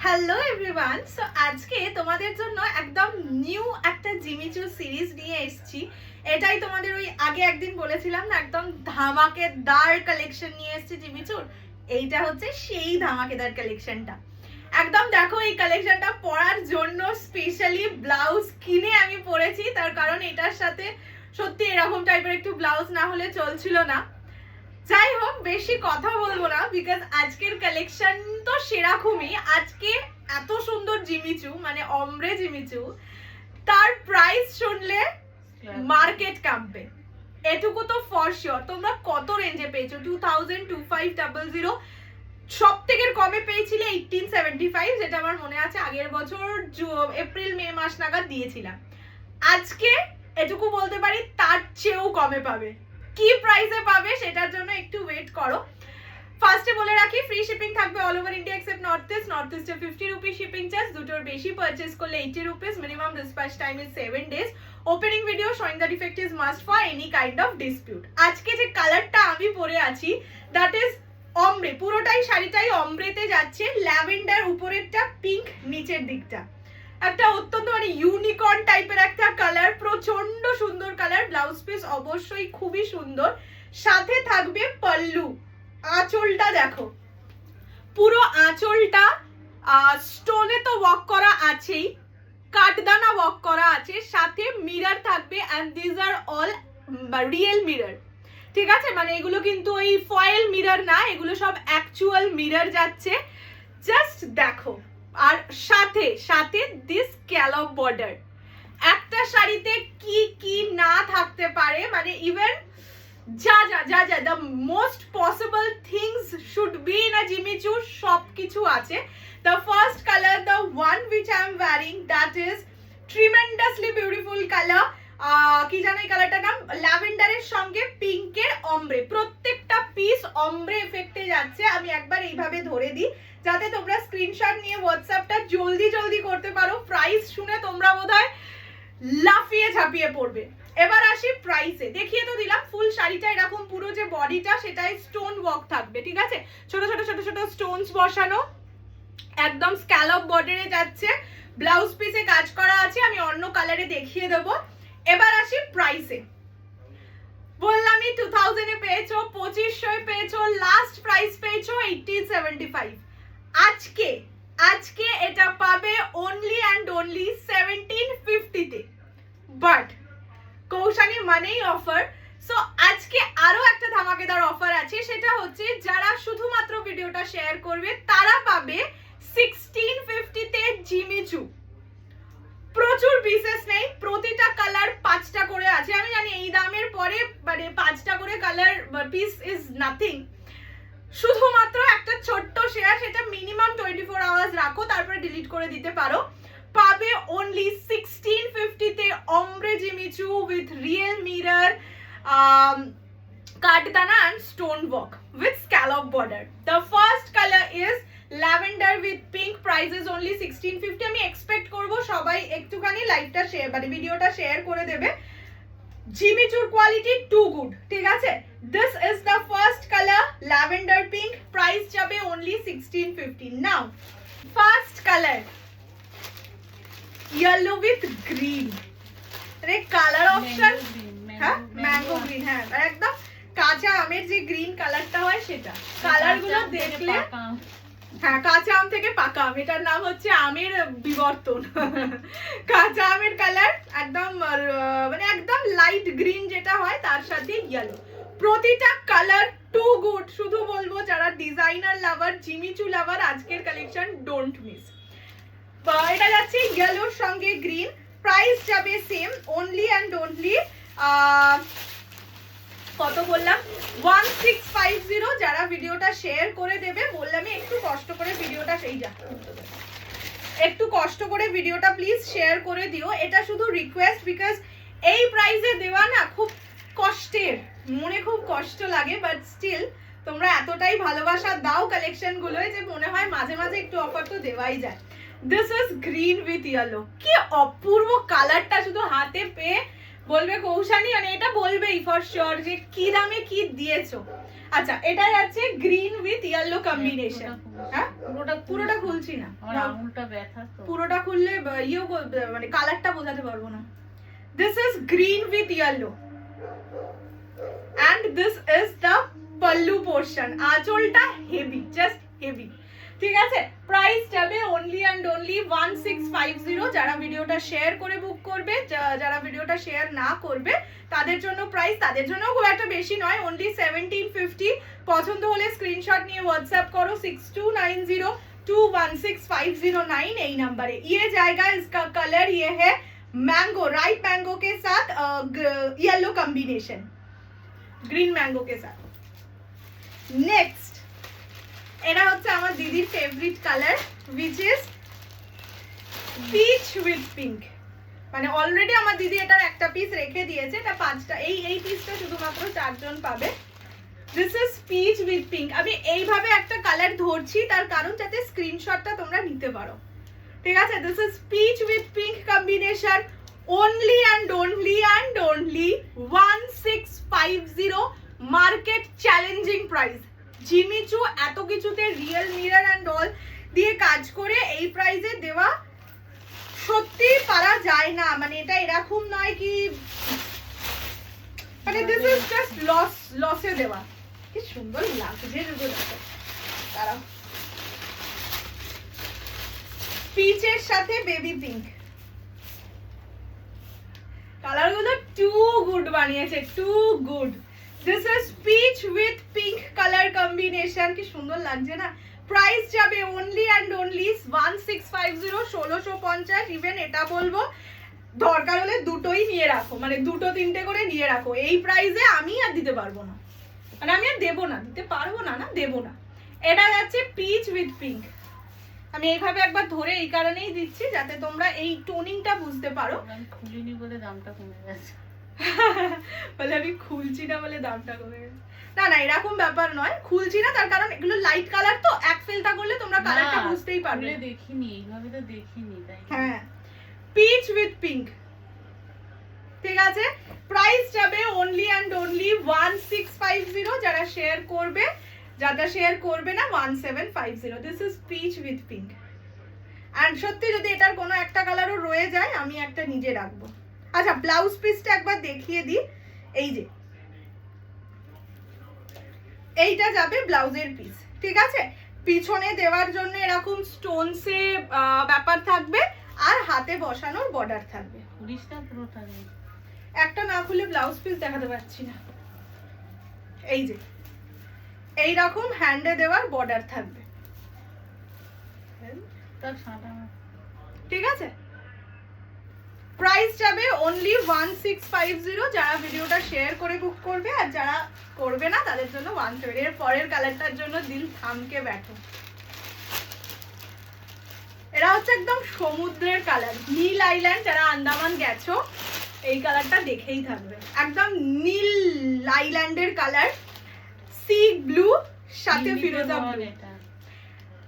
Hello everyone. So আজকে তোমাদের জন্য একদম নিউ একটা জিমিচু সিরিজ নিয়ে এসেছি। এটাই তোমাদের ওই আগে একদিন বলেছিলাম না, একদম ধামাকেদার কালেকশন নিয়ে এসেছি জিমিচুর। এইটা হচ্ছে সেই ধামাকেদার কালেকশনটা। একদম দেখো, এই কালেকশনটা পরার জন্য স্পেশালি ব্লাউজ কিনে আমি পরেছি, তার কারণ এটার সাথে সত্যি এরকম টাইপের একটু ব্লাউজ না হলে চলছিল না। যাই হোক, বেশি কথা বলবো না, বিকজ আজকের কালেকশন তো সেরকমই। আজকে এত সুন্দর জিমিচু, মানে অমব্রে জিমিচু, তার প্রাইস শুনলে মার্কেট কাঁপবে, এটুকু তো ফর শিওর। তোমরা কত রেঞ্জে পেয়েছো? 2000, 2500, সব থেকে কমে পেয়েছিলে 1875, যেটা আমার মনে আছে আগের বছর এপ্রিল মে মাস নাগাদ দিয়েছিলাম। আজকে এটুকু বলতে পারি তার চেয়েও কমে পাবে। কি প্রাইসে পাবে সেটার জন্য একটু ওয়েট করো। ফার্স্টে বলে রাখি, ফ্রি শিপিং থাকবে all over India except north east. North ইস্টে 50 রুপি শিপিং চার্জ, দুটোর বেশি পারচেজ করলে 80 rupees. Minimum dispatch time is 7 days। Opening video showing the defect is must for any kind of dispute. আজকে যে কালারটা আমি পরে আছি দ্যাট ইজ অমব্রে, পুরোটাই শাড়িটাই অমব্রেতে যাচ্ছে। ল্যাভেন্ডার উপরেরটা, পিঙ্ক নিচের দিকটা, একটা অত্যন্ত মানে ইউনিকর্ন টাইপের একটা কালার, প্রচন্ড সুন্দর কালার। ব্লাউজ পিস অবশ্যই খুবই সুন্দর, সাথে থাকবে পাল্লু। আঁচলটা দেখো, পুরো আঁচলটা স্টোনে তো ওয়ার্ক করা আছেই, কাঠদানা ওয়ার্ক করা আছে, সাথে মিরর থাকবে and this are all real mirror. ঠিক আছে, মানে এগুলো কিন্তু ওই ফয়েল মিরর না, এগুলো সব অ্যাকচুয়াল মিরর যাচ্ছে। জাস্ট দেখো, আর সাথে সাথে দিস স্ক্যালপ বর্ডার। একটা শাড়িতে কি কি না থাকতে পারে, মানে ইভেন যা যা যা যা the most possible things should be in a Jimmy Choo, সব কিছু আছে। The first colour, the one which I am wearing, that is tremendously beautiful colour. কি জানো এই কালারটার নাম? ল্যাভেন্ডারের সঙ্গে পিঙ্কের অমব্রে, প্রত্যেকটা পিস অমব্রে এফেক্টে যাচ্ছে। আমি একবার এইভাবে ধরে দিই যাতে তোমরা স্ক্রিনশট নিয়ে হোয়াটসঅ্যাপটা জলদি জলদি করতে পারো। প্রাইস শুনে তোমরা বোধহয় লাফিয়ে ঝাঁপিয়ে পড়বে। এবার আসি প্রাইসে। দেখিয়ে তো দিলাম ফুল শাড়িটা এরকম, পুরো যে বডিটা সেটাই স্টোন ওয়ার্ক থাকবে। ঠিক আছে, ছোট ছোট ছোট ছোট স্টোনস বসানো, একদম স্ক্যালপ বর্ডারে যাচ্ছে। ব্লাউজ পিসে কাজ করা আছে, আমি অন্য কালারে দেখিয়ে দেবো। এবার আসি প্রাইসে। বললামই 2000 এ পেয়েছো, 2500 পেয়েছো, লাস্ট প্রাইস পেয়েছো 1875। আজকে আজকে এটা পাবে অনলি অ্যান্ড অনলি 1750 তে। বাট কৌশানী মানেই অফার। সো আজকে আরো একটা ধামাকেদার অফার আছে, সেটা হচ্ছে যারা শুধুমাত্র ভিডিওটা শেয়ার করবে তারা পাবে 1650 তে জিমিচু। প্রচুর পিসেস নেই, প্রতিটা কালার 5টা করে আছে। আমি জানি এই দামের পরে মানে 5টা করে কালার পিস ইজ নাথিং। শুধুমাত্র একটা ছোট্ট শেয়ার, সেটা মিনিমাম 24 আওয়ার্স রাখো, তারপরে ডিলিট করে দিতে পারো। পাবে অনলি 1650 তে ombre Jimmy Choo with real mirror, কাঠদানা and stone work with scallop border. The first color is lavender with pink. Price is only 1650. আমি এক্সপেক্ট করব সবাই একটুখানি লাইভটা শেয়ার মানে ভিডিওটা শেয়ার করে দেবে। জিমিচুর কোয়ালিটি টু গুড। ঠিক আছে, this is the first color, lavender pink. Price যাবে only 1650. Now first color, yellow with green. রে কালার অপশন, হ্যাঁ ম্যাঙ্গো গ্রিন, হ্যাঁ একদম কাঁচা আমের যে গ্রিন কালারটা হয় সেটা। কালারগুলো দেখলে, হ্যাঁ কাঁচা আম থেকে পাকা আম, এটার নাম হচ্ছে আমের বিবর্তন। কাঁচা আমের কালার, একদম মানে একদম লাইট গ্রিন যেটা হয় তার সাথে ইয়েলো। প্রতিটা কালার টু গুড। শুধু বলবো যারা ডিজাইনার লাভার, জিমিচু লাভার, আজকের কালেকশন ডোন্ট মিস। এটা যাচ্ছে ইয়েলোর সঙ্গে গ্রিন। প্রাইস যাবে সেম, অনলি অ্যান্ড অনলি কত বললাম? 1650। যারা ভিডিওটা শেয়ার করে দেবে, বললাম একটু কষ্ট করে ভিডিওটা, সেই যা একটু কষ্ট করে ভিডিওটা প্লিজ শেয়ার করে দিও। এটা শুধু রিকোয়েস্ট, বিকজ এই প্রাইসে দেওয়া না খুব কষ্টের, মনে খুব কষ্ট লাগে। বাট স্টিল তোমরা এতটাই ভালোবাসা দাও কালেকশন গুলোয় যে মনে হয় মাঝে মাঝে একটু অফার তো দেওয়াই যায়। This is green with yellow. কি অপূর্ব কালারটা, শুধু হাতে পেয়ে বলবে কৌশানী, মানে এটা বলবেই ফর শিওর যে কি দামে কি দিয়েছো। আচ্ছা এটা যাচ্ছে গ্রিন উইথ ইয়েলো কম্বিনেশন। হ্যাঁ পুরোটা খুলছি না, আমার আঙুলটা ব্যথা তো। পুরোটা খুললে মানে কালারটা বোঝাতে পারবো না। This is green with yellow and this is the pallu portion. আঁচলটা হেভি, জাস্ট হেভি। ঠিক আছে, প্রাইস যাবে অনলি অ্যান্ড অনলি 1650। যারা ভিডিওটা শেয়ার করে বুক করবে, যারা ভিডিওটা শেয়ার না করবে তাদের জন্য প্রাইস, তাদের জন্য খুব একটা বেশি নয়, অনলি 1750। পছন্দ হলে স্ক্রিনশট নিয়ে হোয়াটসঅ্যাপ করো 6290216509 এই नंबर है। ये जाएगा, इसका कलर ये है मैंगो, राइट मैंगो के साथ येलो कॉम्बिनेशन, ग्रीन मैंगो के साथ। नेक्स्ट এটা হচ্ছে আমার দিদির favourite colour which is peach with pink। মানে অলরেডি আমার দিদি এটার একটা পিস রেখে দিয়েছে, এটা 5টা, এই পিসটা শুধুমাত্র 4 জন পাবে। This is peach with pink. আমি এইভাবে একটা কালার ধরছি তার কারণ যাতে স্ক্রিনশটটা তোমরা নিতে পারো, ঠিক আছে। This is peach with pink combination, only and only 1650 market challenging price. Jimmy Choo এত কিছুতে রিয়েল মিরর অ্যান্ড অল দিয়ে কাজ করে এই প্রাইসে দেওয়া সত্যি পারা যায় না। মানে এটা এরকম নয় কি, মানে দিস ইজ জাস্ট লসে দেওয়া। কি সুন্দর লাগছে যদি দেখো, তারা পিচের সাথে বেবি পিঙ্ক কালার গুলো টু গুড বানিয়েছে, too good. This is peach with pink colour combination, কি সুন্দর লাগছে না। প্রাইস যাবে অনলি অ্যান্ড অনলি 1650, 1650। ইভেন এটা বলবো দরকার হলে দুটোই নিয়ে রাখো, মানে 2-3টে করে নিয়ে রাখো। এই প্রাইসে আমি আর দিতে পারবো না, মানে আমি আর দেবো না, দিতে পারবো না, দেবো না। এটা যাচ্ছে পিচ উইথ পিঙ্ক। আমি এইভাবে একবার ধরে এই কারণেই দিচ্ছি যাতে তোমরা এই টোনিংটা বুঝতে পারো। আমি খুলিনি বলে দামটা কমে গেছে। বলে আমি খুলছি না বলে দামটা কমে গেছে। না না, এরকম ব্যাপার নয়, খুলছি না তার কারণ এগুলো লাইট কালার তো, এক ফেলটা করলে তোমরা কালারটা বুঝতেই পারবে। দেখিনি, এইভাবে তো দেখিনি, তাই। হ্যাঁ, পিচ উইথ পিঙ্ক, ঠিক আছে। প্রাইস যাবে অনলি অ্যান্ড অনলি 1650। যারা শেয়ার করবে, যারা শেয়ার করবে না 1750। This is peach with pink. And সত্যি যদি এটার কোনো একটা কালারও রয়ে যায় আমি একটা নিজে রাখবো। আচ্ছা ব্লাউজ পিসটা একবার দেখিয়ে দিই। এই যে এইটা যাবে ব্লাউজের পিস, ঠিক আছে। পিছনে দেওয়ার জন্য এরকম স্টোনসে ব্যাপার থাকবে আর হাতে বসানোর বর্ডার থাকবে। পুলিশটা পুরোটা নেই, একটা না খুলে ব্লাউজ পিস দেখাতে পারছি না। এই যে এইরকম হ্যান্ডে দেওয়ার বর্ডার থাকবে, ঠিক আছে। প্রাইস যাবে অনলি 1650। যারা ভিডিওটা শেয়ার করে বুক করবে আর যারা করবে না তাদের জন্য 120। এর পরের কালারটার জন্য দিল থামকে ব্যাঠো। এরা হচ্ছে একদম সমুদ্রের কালার, নীল আইল্যান্ড। যারা আন্দামান গেছো এই কালারটা দেখেই থাকবে, একদম নীল আইল্যান্ডের কালার, सी ब्लू साथे फिरोजा ब्लू।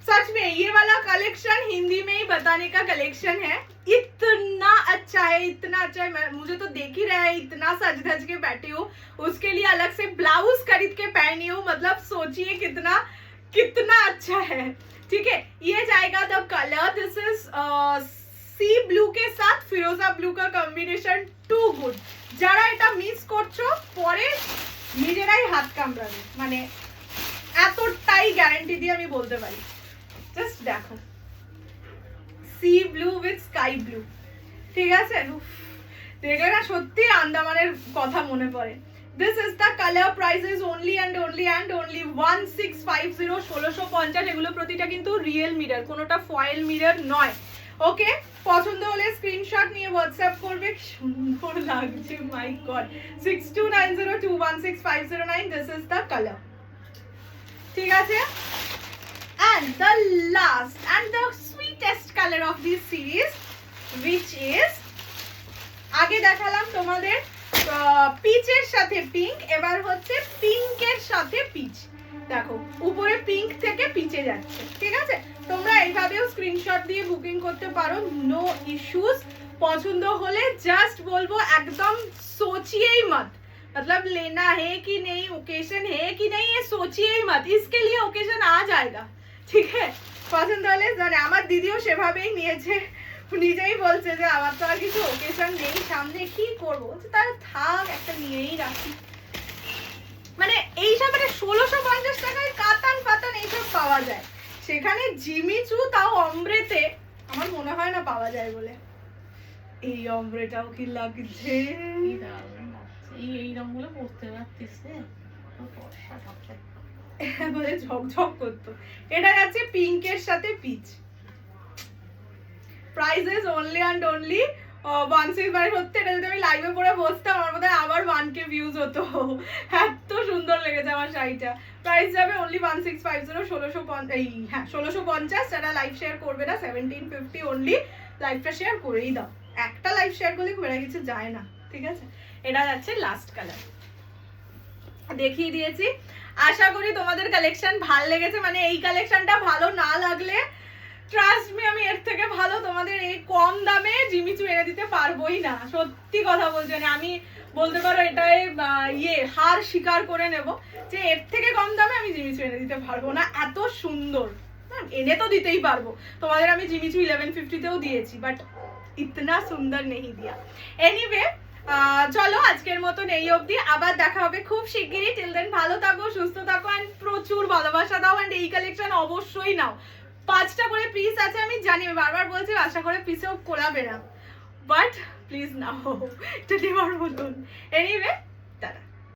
सच में ये वाला कलेक्शन हिंदी में ही बताने का कलेक्शन है। इतना अच्छा है, इतना अच्छा है। मुझे तो देख ही रहा है, इतना सज धज के बैठी हूँ, उसके लिए अलग से ब्लाउज खरीद के पहनी हूँ। मतलब सोचिए कितना कितना अच्छा है, ठीक है। ये जाएगा the colour, this is sea blue के साथ फिरोजा ब्लू का कॉम्बिनेशन, टू गुड। যারা এটা মিস করছো পরে নিজেরাই হাত কামড়াবে, মানে এতটাই গ্যারান্টি দিয়ে আমি বলতে পারি। জাস্ট দেখো, C blue with sky blue, ঠিক আছে। দেখলে না সত্যি আন্দামানের কথা মনে পড়ে। This is the colour. Price is only and only 1650, 1650। এগুলো প্রতিটা কিন্তু রিয়েল মিরর, কোনোটা ফয়েল মিরর নয়, ওকে। পছন্দ হলে স্ক্রিনশট নিয়ে হোয়াটসঅ্যাপ করবে। সুন্দর লাগছে, my god. 6290216509। This is the colour, ঠিক আছে। and the last and the sweetest color of this series which is, আগে দেখালাম তোমাদের পিচের সাথে পিঙ্ক, এবার হচ্ছে পিঙ্কের সাথে পিচ। দেখো উপরে পিঙ্ক থেকে পিচে যাচ্ছে, ঠিক আছে। তোমরা এইভাবেও স্ক্রিনশট দিয়ে বুকিং করতে পারো, নো ইস্যুস। পছন্দ হলে জাস্ট বলবো একদম সোচিয়েই মত, मतलब लेना है कि नहीं, ओकेजन है कि नहीं, ये सोचिए ही मत, इसके लिए ओकेजन आ जाएगा, ঠিক আছে? পছন্দ হলে জানে, আমার দিদিও সেভাবেই নিয়েছে, নিজেই বলছে যে আমার তো আর কিছু ওকেশন নেই সামনে, কি করবো, তাহলে থাক একটা নিয়েই রাখি। মানে এইসব মানে 1650 টাকায় কাতান পাতান এইসব পাওয়া যায়, সেখানে জিমিচু তাও অমব্রেতে আমার মনে হয় না পাওয়া যায় বলে। এই অমব্রেটাও কি লাগছে, কি দারুণ লাগছে। এই রঙগুলো পরতে পারতিস রে, বর্ষা ঢকঢক। বলে ঝকঝক করতো। এটা যাচ্ছে পিঙ্কের সাথে peach. Prices only and only 165 হচ্ছে। এটা যদি আমি লাইভে পরে বসতাম আমার বোধহয় আবার 1K ভিউজ হতো, এত সুন্দর লেগেছে আমার শাড়িটা। প্রাইস যাবে অনলি 1650, 1650। যারা লাইভ শেয়ার করবে না 1750 অনলি, লাইভটা শেয়ার করেই দাও, একটা লাইভ শেয়ার করলে খুব একটা কিছু যায় না, ঠিক আছে? এটা যাচ্ছে লাস্ট কালার, দেখিয়ে দিয়েছি। আশা করি তোমাদের কালেকশন ভালো লেগেছে। মানে এই কালেকশনটা ভালো না লাগলে ট্রাস্ট মি, আমি এর থেকে ভালো তোমাদের এই কম দামে জিমিচু এনে দিতে পারবোই না, সত্যি কথা বলছি। মানে আমি বলতে পারো এটাই হার স্বীকার করে নেব যে এর থেকে কম দামে আমি জিমিচু এনে দিতে পারবো না, এত সুন্দর। এনে তো দিতেই পারবো, তোমাদের আমি জিমিচু 1150-তেও দিয়েছি, বাট ইতনা সুন্দর নেই দিয়া। এনিওয়ে চলো আজকের মতন এই অবধি, আবার দেখা হবে খুব শিগগিরই। টিল দেন ভালো থাকো, সুস্থ থাকো, অ্যান্ড প্রচুর ভালোবাসা দাও। অ্যান্ড এই কালেকশন অবশ্যই নাও, 5টা করে পিস আছে আমি জানি, বারবার বলছি আশা করে পিসেও কোলাবে না, বাট প্লিজ নাও, এটা নেওয়ার মতন। এনিওয়ে